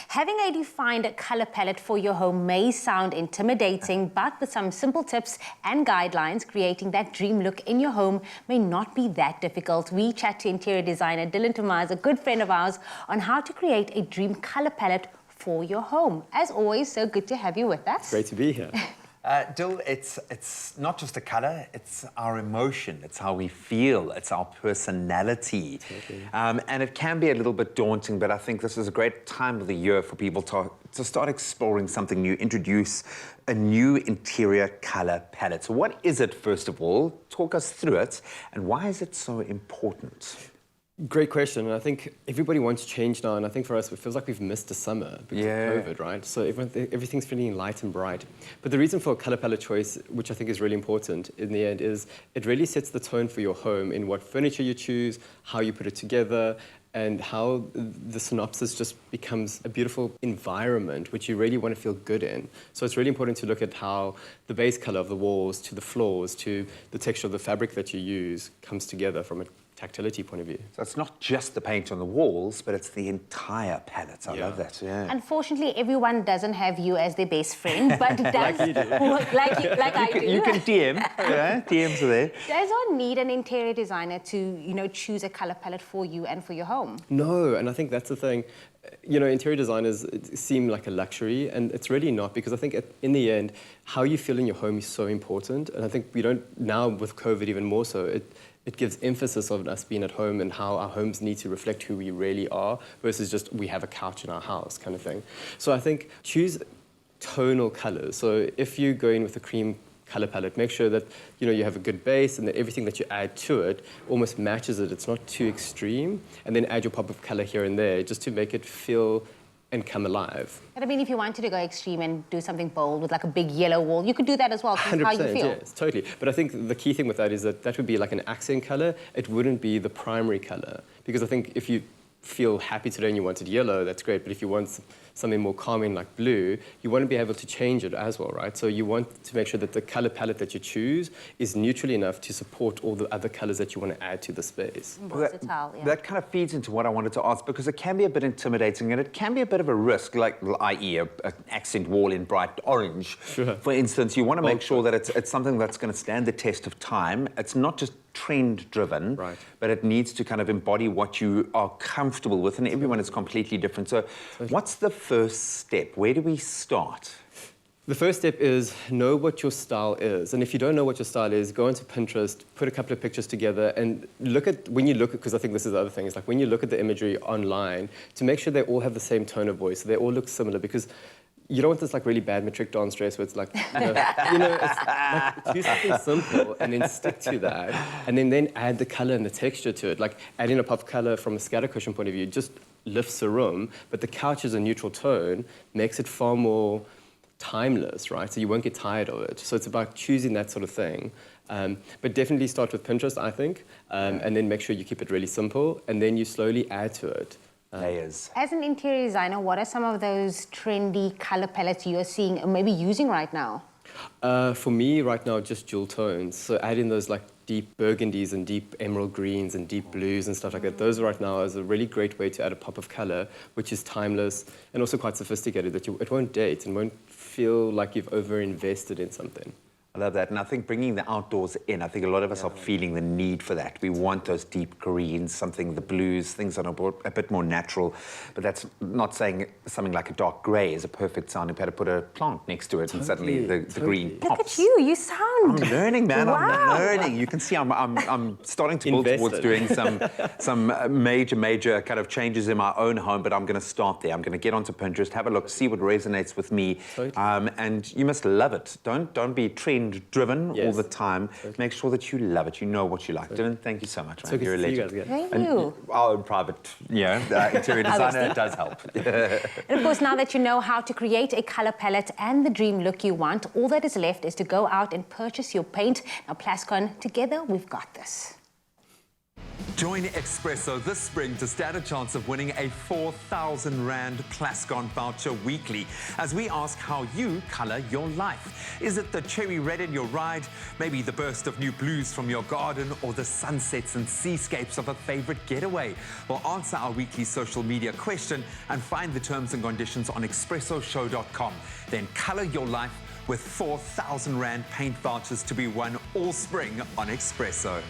Having a defined color palette for your home may sound intimidating, but with some simple tips and guidelines, creating that dream look in your home may not be that difficult. We chat to interior designer Dylan Thomaz, a good friend of ours, on how to create a dream color palette for your home. As always, so good to have you with us. Great to be here. Dill, it's not just a colour, it's our emotion, it's how we feel, it's our personality. Totally. And it can be a little bit daunting, but I think this is a great time of the year for people to start exploring something new, introduce a new interior colour palette. So what is it, first of all? Talk us through it, and why is it so important? Great question, and I think everybody wants change now, and I think for us it feels like we've missed the summer because of COVID, right? So everything's feeling light and bright. But the reason for a colour palette choice, which I think is really important in the end, is it really sets the tone for your home in what furniture you choose, how you put it together, and how the synopsis just becomes a beautiful environment which you really want to feel good in. So it's really important to look at how the base colour of the walls, to the floors, to the texture of the fabric that you use comes together from a tactility point of view. So it's not just the paint on the walls, but it's the entire palette. I love that, yeah. Unfortunately, everyone doesn't have you as their best friend, but it does Like you do. like I do. You can DM, yeah, DMs are there. Does one need an interior designer to, choose a color palette for you and for your home? No, and I think that's the thing. Interior designers seem like a luxury, and it's really not, because I think in the end, how you feel in your home is so important. And I think we don't, now with COVID even more so, it gives emphasis on us being at home and how our homes need to reflect who we really are versus just we have a couch in our house kind of thing. So I think choose tonal colors. So if you go in with a cream color palette, make sure that you have a good base and that everything that you add to it almost matches it. It's not too extreme. And then add your pop of color here and there just to make it feel and come alive. But I mean, if you wanted to go extreme and do something bold with like a big yellow wall, you could do that as well. 100%, how you feel. yes, totally. But I think the key thing with that is that would be like an accent color. It wouldn't be the primary color. Because I think if you feel happy today and you wanted yellow, that's great. But if you want something more calming like blue, you want to be able to change it as well, right? So you want to make sure that the color palette that you choose is neutral enough to support all the other colors that you want to add to the space. Versatile, yeah. That kind of feeds into what I wanted to ask, because it can be a bit intimidating and it can be a bit of a risk, like i.e. an accent wall in bright orange. Sure. For instance, you want to make sure that it's something that's going to stand the test of time. It's not just trend-driven, right, but it needs to kind of embody what you are comfortable with, and everyone is completely different. So what's the first step? Where do we start? The first step is know what your style is. And if you don't know what your style is, go onto Pinterest, put a couple of pictures together, and because I think this is the other thing, is like when you look at the imagery online, to make sure they all have the same tone of voice, so they all look similar, because you don't want this like really bad matric dance dress where it's like, it's like do something simple and then stick to that, and then add the color and the texture to it. Like adding a pop color from a scatter cushion point of view just lifts the room, but the couch is a neutral tone, makes it far more timeless, right? So you won't get tired of it. So it's about choosing that sort of thing. But definitely start with Pinterest, I think, and then make sure you keep it really simple, and then you slowly add to it. Layers. As an interior designer, what are some of those trendy color palettes you are seeing or maybe using right now? For me, right now, just jewel tones. So adding those like deep burgundies and deep emerald greens and deep blues and stuff like that. Those right now is a really great way to add a pop of color, which is timeless and also quite sophisticated, that it won't date and won't feel like you've over-invested in something. I love that. And I think bringing the outdoors in, I think a lot of us are feeling the need for that. We want those deep greens, the blues, things that are a bit more natural. But that's not saying something like a dark grey is a perfect sounding pad to put a plant next to it and suddenly the green pops. Look at you, you sound... I'm learning, man. Wow. I'm learning. You can see I'm starting to build towards doing some major kind of changes in my own home, but I'm going to start there. I'm going to get onto Pinterest, have a look, see what resonates with me. Totally. And you must love it. Don't be trend-driven all the time. Totally. Make sure that you love it. You know what you like. Dylan, thank you so much, man. You're a legend. Thank and you. Our own private, interior designer does help. And of course, now that you know how to create a color palette and the dream look you want, all that is left is to go out and purchase your paint. Now, PLASCON, together we've got this. Join Expresso this spring to stand a chance of winning a 4,000 Rand PLASCON voucher weekly as we ask how you colour your life. Is it the cherry red in your ride, maybe the burst of new blues from your garden, or the sunsets and seascapes of a favourite getaway? Well, answer our weekly social media question and find the terms and conditions on expressoshow.com. Then colour your life with 4,000 Rand paint vouchers to be won all spring on Expresso.